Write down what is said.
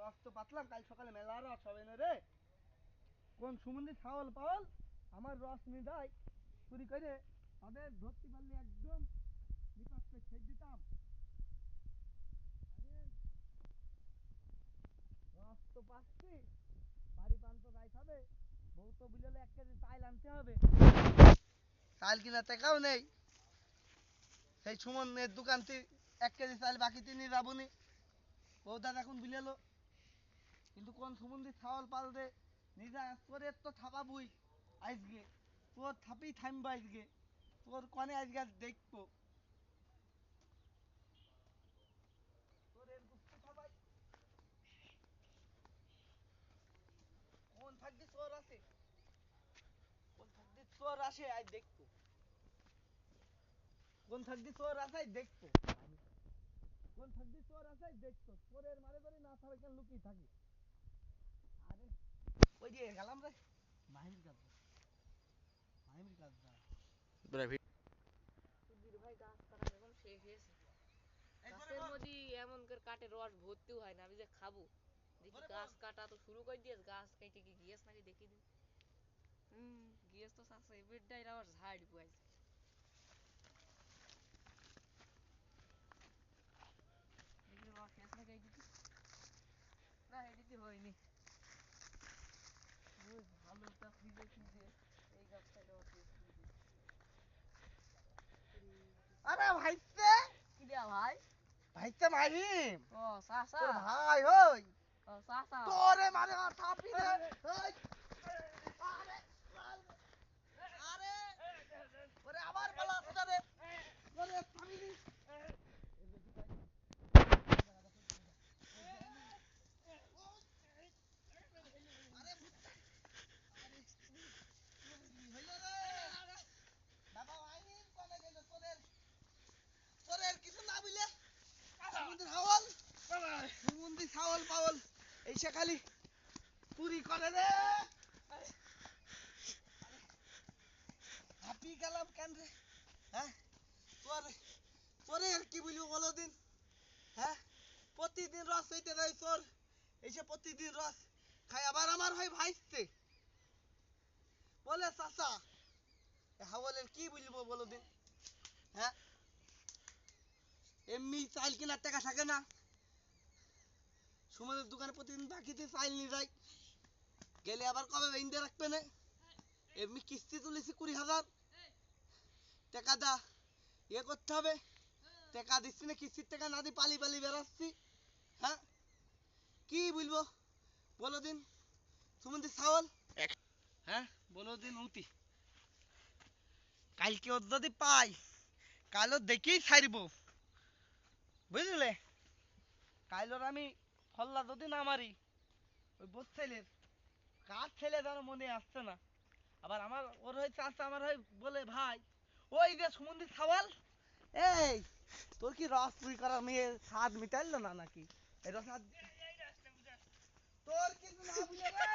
রস তো পাতলাম, কাল সকালে মেলা রস হবে না রে। কোন সুমন্দি ছাওয়াল পাওয়াল আমার রস নিয়ে যায় চুরি করে, তাদের ধরতে পারলে একদম নিপাত করে ছেড়ে দিতাম। আরে রস তো পাচ্ছি, বাড়ি পান তো রাইস হবে, বউ তো বুঝলে 1 কেজি চাল আনতে হবে, চাল কিনা টাকাও নেই। সেই সুমনের দোকান থেকে 1 কেজি চাল বাকি তিনি যাবনি, বউদা এখন বুঝলো। কিন্তু কোন সুমন্দি ছাওয়াল পাল দে নিজা তোরে তো থাপাবুই আজকে, তোর থাপি থামবা আজকে, তোর কনে আজকে দেখবো তোর এর গুস্তু থাপাই। কোন থাকবি তোর আছে, কোন থাকবি তোর আসে আজ দেখবো, কোন থাকবি তোর আছে আজ দেখবো আমি, কোন থাকবি তোর আছে আজ দেখবো, তোরের মারে ধরে না থাকবে কেন লুকিয়ে থাকি। আরে ওই যে গেলাম রে মাহির কাজ, মাহির কাজ যা সুধীর ভাই গাছ কাটা এখন শেষ হয়েছে, গাছের মধ্যে এমন করে কাটে রস ভর্তিও হয় না, আমি যে খাবো দেখি গাছ কাটা তো শুরু করে দিয়েছে, গাছ কেটে কি গিয়েছ নাকি দেখি দিন। গিয়েছ তো চাচ্ছে এবার ডাইর আবার ঝাড় পাইছে, দেখি রস শেষ নাকি এই দিদি, না এই দিদি হয়নি, ভালো তা খুঁজে খুঁজে এই গাছটাই রস শেষ করে দিয়েছে। আরে ভাইতে কি দেয়া ভাই? ভাইতে মাহিম, ও চাচা, তোর ভাই হই, ও চাচা, তোরে মারে আর থাপি দে এই, আরে আরে ওরে আবার বলা আসছে রে, ওরে থামি দি হইল রে বাবা মাহিম কোনে গেল তোরের, তোরের কিছু না বুঝলে সুমন্দির হাওয়াল, সুমন্দির ছাওয়াল পাওয়াল এইসে খালি চুরি করে রে। হাঁপি গেলাম কেন রে, হ্যাঁ তোর তোরে আর কি বলবো বলো দিন, হ্যাঁ প্রতিদিন রস হইতে দেয় তোর, এসে প্রতিদিন রস খাই, আবার আমার ভাই ভাইছে বলে চাচা হাওয়ালের কি বলবো বলো দিন, হ্যাঁ এমনি চাইল কিনার টাকা থাকে না, সুমনের দোকানে প্রতিদিন বাকিতে চাইল নিয়ে যাই, গেলে আবার কবে বেঁধে রাখবে না, এমনি কিস্তি তুলেছি 20,000 টাকা, দা ইয়ে করতে হবে, টাকা দিচ্ছি না, কিস্তির টাকা না দিয়ে পালি পালি বেড়াচ্ছি, হ্যাঁ কি বলবো বলো দিন সুমন্দির ছাওয়াল, হ্যাঁ বলো দিন উতি, কালকে ওর যদি পাই কালো দেখেই ছাড়বো বুঝলে, কাইলোর আমি ফল্লা যদি না মারি, ওই বোধ ছেলের কার ছেলে যেন মনে আসছে না, আবার আমার ওর হয়ে চাষা আমার হয় বলে ভাই, ওই যে সুমন্দির ছাওয়াল, এই তোর কি রস চুরি করার মেয়ে স্বাদ মিটাইলো না নাকি, এই রস তোর কিছু না বুঝে রে